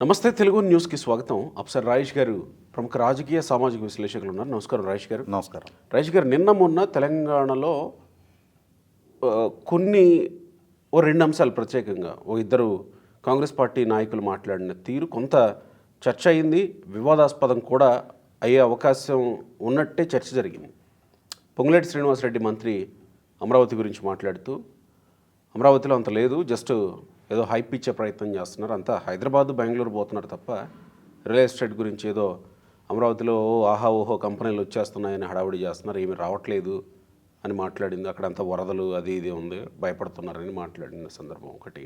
నమస్తే తెలుగు న్యూస్కి స్వాగతం. అప్సర్ రాజేష్ గారు ప్రముఖ రాజకీయ సామాజిక విశ్లేషకులు ఉన్నారు. నమస్కారం రాజేష్ గారు. నమస్కారం. రాజేష్ గారు, నిన్న మొన్న తెలంగాణలో కొన్ని రెండు అంశాలు ప్రత్యేకంగా ఇద్దరు కాంగ్రెస్ పార్టీ నాయకులు మాట్లాడిన తీరు కొంత చర్చ అయింది, వివాదాస్పదం కూడా అయ్యే అవకాశం ఉన్నట్టే చర్చ జరిగింది. పొంగులేటి శ్రీనివాసరెడ్డి మంత్రి అమరావతి గురించి మాట్లాడుతూ అమరావతిలో అంత లేదు, జస్ట్ ఏదో హైప్ ఇచ్చే ప్రయత్నం చేస్తున్నారు, అంతా హైదరాబాద్ బెంగళూరు పోతున్నారు తప్ప రియల్ ఎస్టేట్ గురించి ఏదో అమరావతిలో ఆహా ఓహో కంపెనీలు వచ్చేస్తున్నాయని హడావుడి చేస్తున్నారు, ఏమీ రావట్లేదు అని మాట్లాడింది. అక్కడంతా వరదలు అది ఇది ఉంది, భయపడుతున్నారని మాట్లాడిన సందర్భం ఒకటి.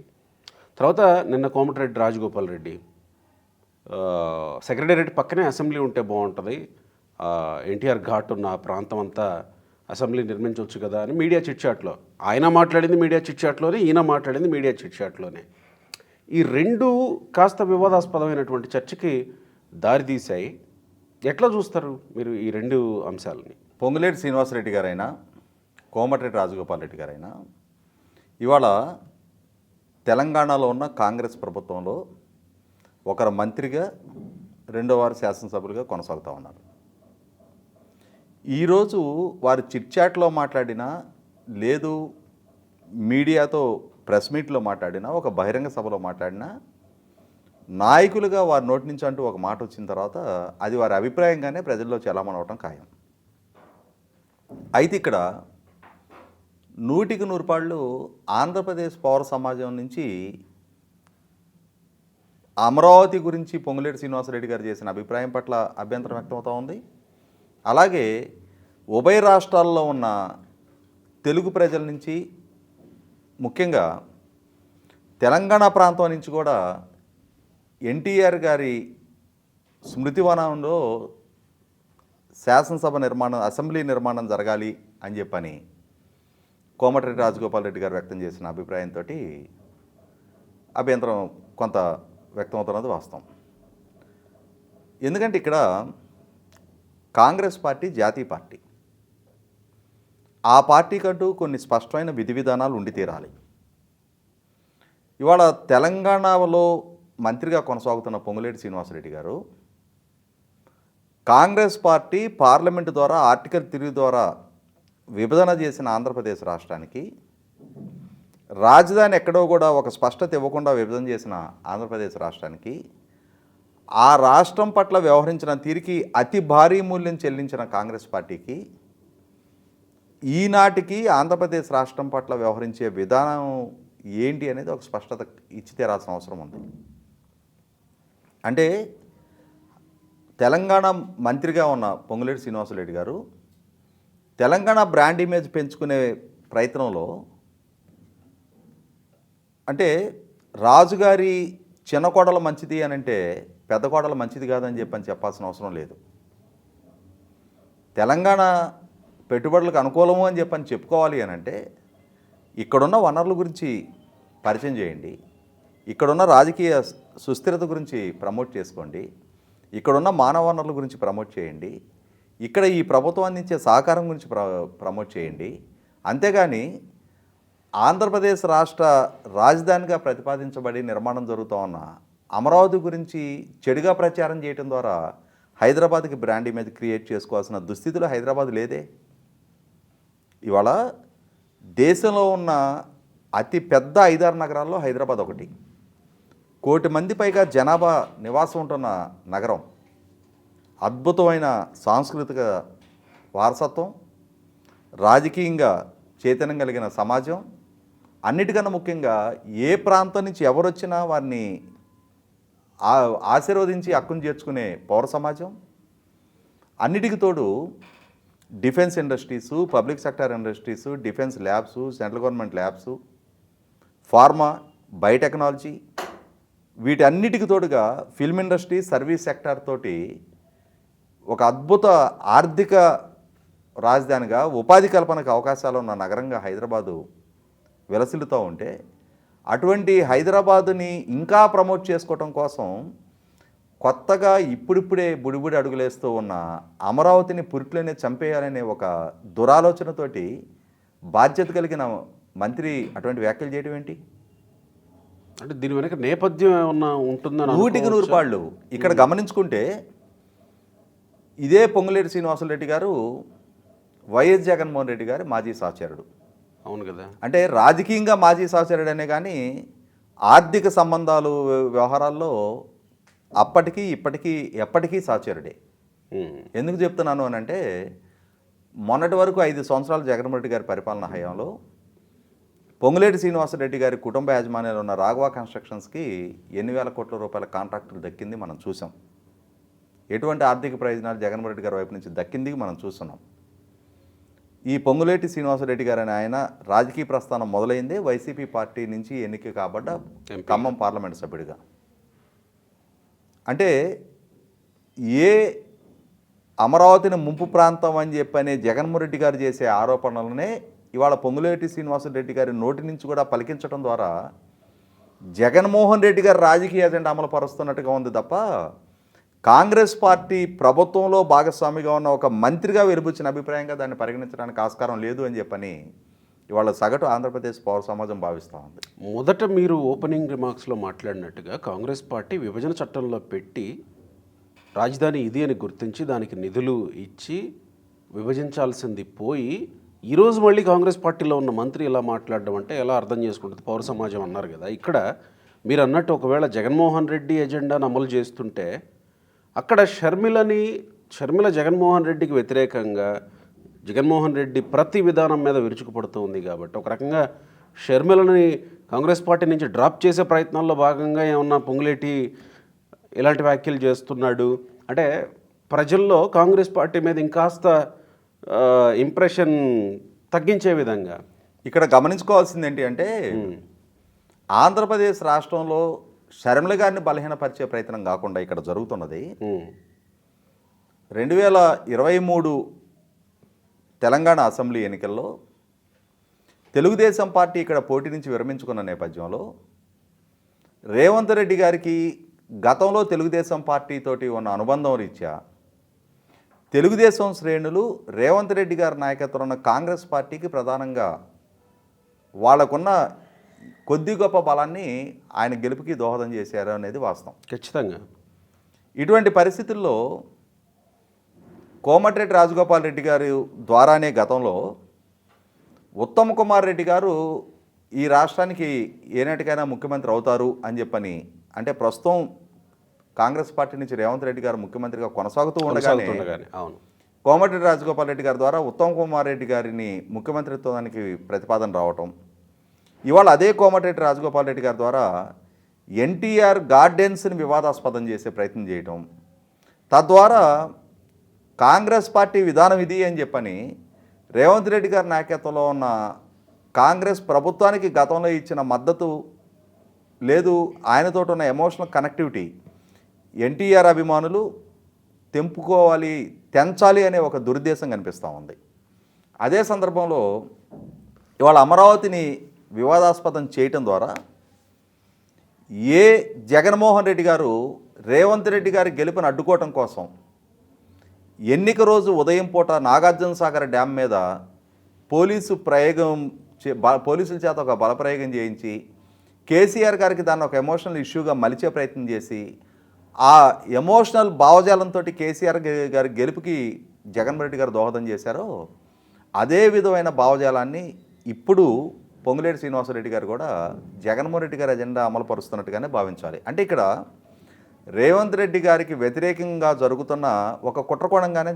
తర్వాత నిన్న కోమటిరెడ్డి రాజగోపాల్ రెడ్డి సెక్రటేరియట్ పక్కనే అసెంబ్లీ ఉంటే బాగుంటుంది, ఎన్టీఆర్ ఘాట్ ఉన్న ప్రాంతం అంతా అసెంబ్లీ నిర్మించవచ్చు కదా అని మీడియా చిట్చాట్లో ఆయన మాట్లాడింది, మీడియా చిట్చాట్లోనే ఈయన మాట్లాడింది, మీడియా చిట్చాట్లోనే. ఈ రెండు కాస్త వివాదాస్పదమైనటువంటి చర్చకి దారితీశాయి. ఎట్లా చూస్తారు మీరు ఈ రెండు అంశాలని? పొంగులేటి శ్రీనివాసరెడ్డి గారైనా కోమటిరెడ్డి రాజగోపాల్ రెడ్డి గారైనా ఇవాళ తెలంగాణలో ఉన్న కాంగ్రెస్ ప్రభుత్వంలో ఒకరు మంత్రిగా రెండో వారు శాసనసభ్యులుగా కొనసాగుతూ ఉన్నారు. ఈరోజు వారు చిట్చాట్లో మాట్లాడినా లేదు మీడియాతో ప్రెస్ మీట్లో మాట్లాడినా ఒక బహిరంగ సభలో మాట్లాడినా నాయకులుగా వారి నోటి నుంచి అంటూ ఒక మాట వచ్చిన తర్వాత అది వారి అభిప్రాయంగానే ప్రజల్లో చలామణి అవటం ఖాయం. అయితే ఇక్కడ 100కి 100 పాళ్ళు ఆంధ్రప్రదేశ్ పౌర సమాజం నుంచి అమరావతి గురించి పొంగులేటి శ్రీనివాసరెడ్డి గారు చేసిన అభిప్రాయం పట్ల అభ్యంతరం వ్యక్తమవుతూ ఉంది. అలాగే ఉభయ రాష్ట్రాల్లో ఉన్న తెలుగు ప్రజల నుంచి, ముఖ్యంగా తెలంగాణ ప్రాంతం నుంచి కూడా ఎన్టీఆర్ గారి స్మృతివనంలో శాసనసభ నిర్మాణం, అసెంబ్లీ నిర్మాణం జరగాలి అని చెప్పని కోమటిరెడ్డి రాజగోపాల్ రెడ్డి గారు వ్యక్తం చేసిన అభిప్రాయంతో అభ్యంతరం కొంత వ్యక్తమవుతున్నది వాస్తవం. ఎందుకంటే ఇక్కడ కాంగ్రెస్ పార్టీ జాతీయ పార్టీ, ఆ పార్టీకంటూ కొన్ని స్పష్టమైన విధి విధానాలు ఉండి తీరాలి. ఇవాళ తెలంగాణలో మంత్రిగా కొనసాగుతున్న పొంగులేటి శ్రీనివాసరెడ్డి గారు కాంగ్రెస్ పార్టీ పార్లమెంటు ద్వారా ఆర్టికల్ 3 ద్వారా విభజన చేసిన ఆంధ్రప్రదేశ్ రాష్ట్రానికి, రాజధాని ఎక్కడో కూడా ఒక స్పష్టత ఇవ్వకుండా విభజన చేసిన ఆంధ్రప్రదేశ్ రాష్ట్రానికి, ఆ రాష్ట్రం పట్ల వ్యవహరించిన తీరుకి అతి భారీ మూల్యం చెల్లించిన కాంగ్రెస్ పార్టీకి ఈనాటికి ఆంధ్రప్రదేశ్ రాష్ట్రం పట్ల వ్యవహరించే విధానం ఏంటి అనేది ఒక స్పష్టత ఇచ్చి తీరాల్సిన అవసరం ఉంది. అంటే తెలంగాణ మంత్రిగా ఉన్న పొంగులేటి శ్రీనివాసరెడ్డి గారు తెలంగాణ బ్రాండ్ ఇమేజ్ పెంచుకునే ప్రయత్నంలో, అంటే రాజుగారి చిన్న కోడలు మంచిది అని అంటే పెద్ద కోడలు మంచిది కాదని చెప్పాల్సిన అవసరం లేదు. తెలంగాణ పెట్టుబడులకు అనుకూలము అని చెప్పుకోవాలి అని అంటే ఇక్కడున్న వనరుల గురించి పరిచయం చేయండి, ఇక్కడున్న రాజకీయ సుస్థిరత గురించి ప్రమోట్ చేసుకోండి, ఇక్కడున్న మానవ వనరుల గురించి ప్రమోట్ చేయండి, ఇక్కడ ఈ ప్రభుత్వం అందించే సహకారం గురించి ప్రమోట్ చేయండి. అంతేగాని ఆంధ్రప్రదేశ్ రాష్ట్ర రాజధానిగా ప్రతిపాదించబడి నిర్మాణం జరుగుతూ ఉన్న అమరావతి గురించి చెడుగా ప్రచారం చేయడం ద్వారా హైదరాబాద్కి బ్రాండ్ ఇమేజ్ క్రియేట్ చేసుకోవాల్సిన దుస్థితిలో హైదరాబాద్ లేదే. ఇవాళ దేశంలో ఉన్న అతి పెద్ద 5-6 నగరాల్లో హైదరాబాద్ ఒకటి. 1 కోటి మంది పైగా జనాభా నివాసం ఉంటున్న నగరం, అద్భుతమైన సాంస్కృతిక వారసత్వం, రాజకీయంగా చైతన్యం కలిగిన సమాజం, అన్నిటికన్నా ముఖ్యంగా ఏ ప్రాంతం నుంచి ఎవరు వచ్చినా వారిని ఆశీర్వదించి హక్కును చేర్చుకునే పౌర సమాజం, అన్నిటికి తోడు defence industries, public sector industries, defence labs, central government labs, pharma, biotechnology, వీటన్నిటికి తోడుగా ఫిల్మ్ ఇండస్ట్రీ, సర్వీస్ సెక్టార్ తోటి ఒక అద్భుత ఆర్థిక రాజధానిగా, ఉపాధి కల్పనకు అవకాశాలు ఉన్న నగరంగా హైదరాబాదు విలసిల్లుతూ ఉంటే, అటువంటి హైదరాబాదుని ఇంకా ప్రమోట్ చేసుకోవటం కోసం కొత్తగా ఇప్పుడిప్పుడే బుడిబుడి అడుగులేస్తూ ఉన్న అమరావతిని పురిట్లోనే చంపేయాలనే ఒక దురాలోచనతోటి బాధ్యత కలిగిన మంత్రి అటువంటి వ్యాఖ్యలు చేయడం ఏంటి? అంటే దీని వెనక నేపథ్యం ఏమన్నా ఉంటుందని 100% పాళ్ళు ఇక్కడ గమనించుకుంటే ఇదే పొంగులేటి శ్రీనివాసులరెడ్డి గారు వైఎస్ జగన్మోహన్ రెడ్డి గారి మాజీ సహచరుడు. అవును కదా. అంటే రాజకీయంగా మాజీ సహచరుడనే కానీ ఆర్థిక సంబంధాలు వ్యవహారాల్లో అప్పటికీ ఇప్పటికీ ఎప్పటికీ సహచరుడే. ఎందుకు చెప్తున్నాను అని అంటే మొన్నటి వరకు 5 సంవత్సరాలు జగన్మోహన్ రెడ్డి గారి పరిపాలన హయాంలో పొంగులేటి శ్రీనివాసరెడ్డి గారి కుటుంబ యాజమాన్యాలు ఉన్న రాఘవ కన్స్ట్రక్షన్స్కి ఎన్ని వేల కోట్ల రూపాయల కాంట్రాక్టులు దక్కింది మనం చూసాం. ఎటువంటి ఆర్థిక ప్రయోజనాలు జగన్మోహన్ రెడ్డి గారి వైపు నుంచి దక్కింది మనం చూస్తున్నాం. ఈ పొంగులేటి శ్రీనివాసరెడ్డి గారు అనే ఆయన రాజకీయ ప్రస్థానం మొదలైందే వైసీపీ పార్టీ నుంచి ఎన్నిక కాబడ్డ ఖమ్మం పార్లమెంట్ సభ్యుడిగా. అంటే ఏ అమరావతిని ముంపు ప్రాంతం అని చెప్పనే జగన్మోహన్ రెడ్డి గారు చేసే ఆరోపణలనే ఇవాళ పొంగులేటి శ్రీనివాసరెడ్డి గారి నోటి నుంచి కూడా పలికించడం ద్వారా జగన్మోహన్ రెడ్డి గారు రాజకీయ ఎజెండా అమలు పరుస్తున్నట్టుగా ఉంది తప్ప కాంగ్రెస్ పార్టీ ప్రభుత్వంలో భాగస్వామిగా ఉన్న ఒక మంత్రిగా వెలుబుచ్చిన అభిప్రాయంగా దాన్ని పరిగణించడానికి ఆస్కారం లేదు అని చెప్పని ఇవాళ సగటు ఆంధ్రప్రదేశ్ పౌర సమాజం భావిస్తూ ఉంది. మొదట మీరు ఓపెనింగ్ రిమార్క్స్లో మాట్లాడినట్టుగా కాంగ్రెస్ పార్టీ విభజన చట్టంలో పెట్టి రాజధాని ఇది అని గుర్తించి దానికి నిధులు ఇచ్చి విభజించాల్సింది పోయి ఈరోజు మళ్ళీ కాంగ్రెస్ పార్టీలో ఉన్న మంత్రి ఇలా మాట్లాడడం అంటే ఎలా అర్థం చేసుకుంటుంది పౌర సమాజం అన్నారు కదా. ఇక్కడ మీరు అన్నట్టు ఒకవేళ జగన్మోహన్ రెడ్డి ఎజెండాను అమలు చేస్తుంటే అక్కడ షర్మిల జగన్మోహన్ రెడ్డికి వ్యతిరేకంగా జగన్మోహన్ రెడ్డి ప్రతి విధానం మీద విరుచుకుపడుతూ ఉంది కాబట్టి ఒక రకంగా షర్మిలని కాంగ్రెస్ పార్టీ నుంచి డ్రాప్ చేసే ప్రయత్నాల్లో భాగంగా ఏమన్నా పొంగులేటి ఇలాంటి వ్యాఖ్యలు చేస్తున్నాడు అంటే ప్రజల్లో కాంగ్రెస్ పార్టీ మీద ఇంకాస్త ఇంప్రెషన్ తగ్గించే విధంగా. ఇక్కడ గమనించుకోవాల్సింది ఏంటి అంటే ఆంధ్రప్రదేశ్ రాష్ట్రంలో షర్మిల గారిని బలహీనపరిచే ప్రయత్నం కాకుండా ఇక్కడ జరుగుతున్నది 2023 తెలంగాణ అసెంబ్లీ ఎన్నికల్లో తెలుగుదేశం పార్టీ ఇక్కడ పోటీ నుంచి విరమించుకున్న నేపథ్యంలో రేవంత్ రెడ్డి గారికి గతంలో తెలుగుదేశం పార్టీతోటి ఉన్న అనుబంధం రీత్యా తెలుగుదేశం శ్రేణులు రేవంత్ రెడ్డి గారి నాయకత్వంలో ఉన్న కాంగ్రెస్ పార్టీకి ప్రధానంగా వాళ్ళకున్న కొద్ది గొప్ప బలాన్ని ఆయన గెలుపుకి దోహదం చేశారు అనేది వాస్తవం. ఖచ్చితంగా ఇటువంటి పరిస్థితుల్లో కోమటిరెడ్డి రాజగోపాల్ రెడ్డి గారి ద్వారానే గతంలో ఉత్తమ్ కుమార్ రెడ్డి గారు ఈ రాష్ట్రానికి ఏనాటికైనా ముఖ్యమంత్రి అవుతారు అని చెప్పని అంటే ప్రస్తుతం కాంగ్రెస్ పార్టీ నుంచి రేవంత్ రెడ్డి గారు ముఖ్యమంత్రిగా కొనసాగుతూ ఉండగానే అవును కోమటిరెడ్డి రాజగోపాల్ రెడ్డి గారి ద్వారా ఉత్తమ్ కుమార్ రెడ్డి గారిని ముఖ్యమంత్రిత్వానికి ప్రతిపాదన రావటం, ఇవాళ అదే కోమటిరెడ్డి రాజగోపాల్ రెడ్డి గారి ద్వారా ఎన్టీఆర్ గార్డెన్స్ని వివాదాస్పదం చేసే ప్రయత్నం చేయటం, తద్వారా కాంగ్రెస్ పార్టీ విధానం ఇది అని చెప్పని రేవంత్ రెడ్డి గారి నాయకత్వంలో ఉన్న కాంగ్రెస్ ప్రభుత్వానికి గతంలో ఇచ్చిన మద్దతు లేదు, ఆయనతో ఉన్న ఎమోషనల్ కనెక్టివిటీ ఎన్టీఆర్ అభిమానులు తెంచాలి అనే ఒక దురుద్దేశం కనిపిస్తూ ఉంది. అదే సందర్భంలో ఇవాళ అమరావతిని వివాదాస్పదం చేయటం ద్వారా జగన్మోహన్ రెడ్డి గారు రేవంత్ రెడ్డి గారి గెలుపుని అడ్డుకోవటం కోసం ఎన్నిక రోజు ఉదయం పూట నాగార్జున సాగర్ డ్యామ్ మీద పోలీసుల చేత ఒక బలప్రయోగం చేయించి కేసీఆర్ గారికి దాన్ని ఒక ఎమోషనల్ ఇష్యూగా మలిచే ప్రయత్నం చేసి ఆ ఎమోషనల్ భావజాలంతో కేసీఆర్ గారి గెలుపుకి జగన్మోహన్ రెడ్డి గారు దోహదం చేశారో అదే విధమైన భావజాలాన్ని ఇప్పుడు పొంగులేటి శ్రీనివాసరెడ్డి గారు కూడా జగన్మోహన్ రెడ్డి గారి ఎజెండా అమలు పరుస్తున్నట్టుగానే భావించాలి. అంటే ఇక్కడ రేవంత్ రెడ్డి గారికి వ్యతిరేకంగా జరుగుతున్న ఒక కుట్రకోణంగానే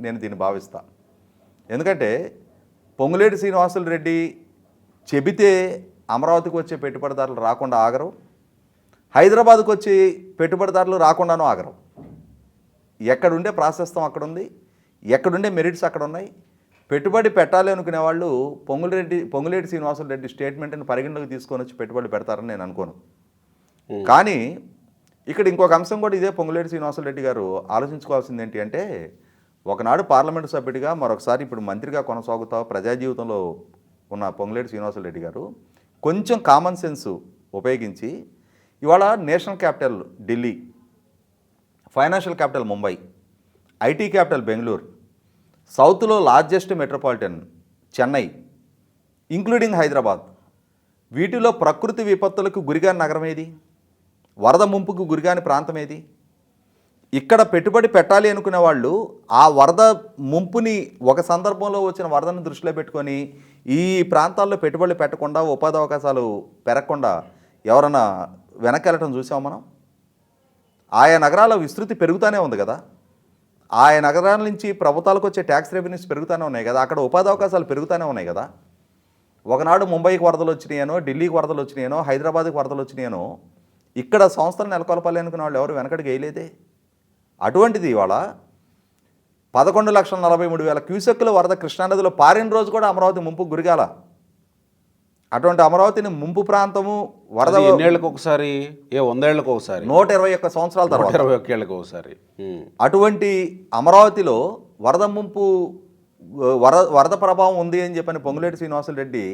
నేను దీన్ని భావిస్తా. ఎందుకంటే పొంగులేటి శ్రీనివాసరెడ్డి చెబితే అమరావతికి వచ్చే పెట్టుబడిదారులు రాకుండా ఆగరు, హైదరాబాద్కు వచ్చి పెట్టుబడిదారులు రాకుండానూ ఆగరు. ఎక్కడుండే ప్రాశస్తం అక్కడ ఉంది, ఎక్కడుండే మెరిట్స్ అక్కడ ఉన్నాయి. పెట్టుబడి పెట్టాలి అనుకునే వాళ్ళు పొంగులేటి శ్రీనివాసరెడ్డి స్టేట్మెంట్ని పరిగణలోకి తీసుకొని వచ్చి పెట్టుబడి పెడతారని నేను అనుకోను. కానీ ఇక్కడ ఇంకొక అంశం కూడా ఇదే పొంగులేటి శ్రీనివాసరెడ్డి గారు ఆలోచించుకోవాల్సింది ఏంటి అంటే ఒకనాడు పార్లమెంటు సభ్యుడిగా మరొకసారి ఇప్పుడు మంత్రిగా కొనసాగుతా ప్రజా జీవితంలో ఉన్న పొంగులేటి శ్రీనివాసరెడ్డి గారు కొంచెం కామన్ సెన్స్ ఉపయోగించి ఇవాళ national capital Delhi, financial capital Mumbai, IT capital Bengaluru, సౌత్లో largest metropolitan Chennai including Hyderabad, వీటిలో ప్రకృతి విపత్తులకు గురిగాని నగరం ఏది? వరద ముంపుకు గురిగాని ప్రాంతం ఏది? ఇక్కడ పెట్టుబడి పెట్టాలి అనుకునే వాళ్ళు ఆ వరద ముంపుని ఒక సందర్భంలో వచ్చిన వరదను దృష్టిలో పెట్టుకొని ఈ ప్రాంతాల్లో పెట్టుబడులు పెట్టకుండా ఉపాధి అవకాశాలు పెరగకుండా ఎవరైనా వెనకెళ్ళటం చూసాం మనం. ఆయా నగరాల విస్తృతి పెరుగుతూనే ఉంది కదా, ఆయా నగరాల నుంచి ప్రభుత్వాలకు వచ్చే ట్యాక్స్ రెవెన్యూస్ పెరుగుతూనే ఉన్నాయి కదా, అక్కడ ఉపాధి అవకాశాలు పెరుగుతూనే ఉన్నాయి కదా. ఒకనాడు ముంబైకి వరదలు వచ్చినాయనో, ఢిల్లీకి వరదలు వచ్చినాయనో, హైదరాబాద్కి వరదలు వచ్చినాయనో ఇక్కడ సంస్థలు నెలకొల్పాలి అనుకున్న వాళ్ళు ఎవరు వెనకడికి వేయలేదే. అటువంటిది ఇవాళ 11,43,000 క్యూసెక్కుల వరద కృష్ణానదిలో పారిన రోజు కూడా అమరావతి ముంపు గురిగాల. అటువంటి అమరావతిని ముంపు ప్రాంతము వరద ఎన్నేళ్ళకి ఒకసారి, 100 ఏళ్ళకి ఒకసారి, 121 సంవత్సరాల తర్వాత 121 ఏళ్ళకి ఒకసారి. అటువంటి అమరావతిలో వరద ముంపు వరద ప్రభావం ఉంది అని చెప్పని పొంగులేటి శ్రీనివాసులరెడ్డి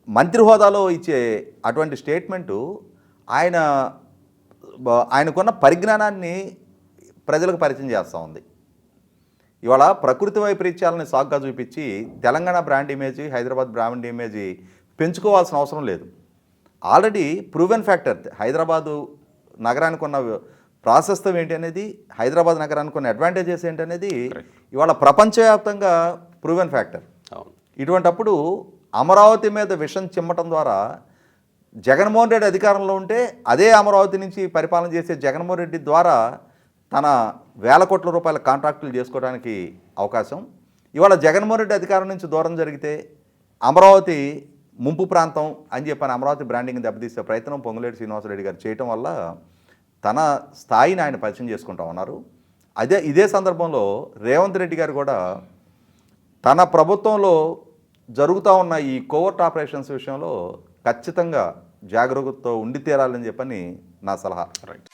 మంత్రి హోదాలో ఇచ్చే అటువంటి స్టేట్మెంటు ఆయనకున్న పరిజ్ఞానాన్ని ప్రజలకు పరిచయం చేస్తూ ఉంది. ఇవాళ ప్రకృతి వైపరీత్యాలని సాగ్గా చూపించి Telangana brand image, Hyderabad brand image పెంచుకోవాల్సిన అవసరం లేదు. ఆల్రెడీ ప్రూవెన్ ఫ్యాక్టర్ హైదరాబాదు నగరానికి ఉన్న ప్రాశస్త్యం ఏంటి అనేది, హైదరాబాద్ నగరానికి ఉన్న అడ్వాంటేజెస్ ఏంటి అనేది ఇవాళ ప్రపంచవ్యాప్తంగా ప్రూవెన్ ఫ్యాక్టర్. ఇటువంటప్పుడు అమరావతి మీద విషం చిమ్మటం ద్వారా జగన్మోహన్ రెడ్డి అధికారంలో ఉంటే అదే అమరావతి నుంచి పరిపాలన చేసే జగన్మోహన్ రెడ్డి ద్వారా తన వేల కోట్ల రూపాయల కాంట్రాక్టులు చేసుకోవడానికి అవకాశం. ఇవాళ జగన్మోహన్ రెడ్డి అధికారం నుంచి దూరం జరిగితే అమరావతి ముంపు ప్రాంతం అని చెప్పని అమరావతి బ్రాండింగ్ దెబ్బతీసే ప్రయత్నం పొంగులేటి శ్రీనివాసరెడ్డి గారు చేయటం వల్ల తన స్థాయిని ఆయన పరిచయం చేసుకుంటా ఉన్నారు. ఇదే సందర్భంలో రేవంత్ రెడ్డి గారు కూడా తన ప్రభుత్వంలో జరుగుతూ ఉన్న ఈ కోవర్ట్ ఆపరేషన్స్ విషయంలో ఖచ్చితంగా జాగ్రత్తతో ఉండి తీరాలని చెప్పని నా సలహా. రైట్.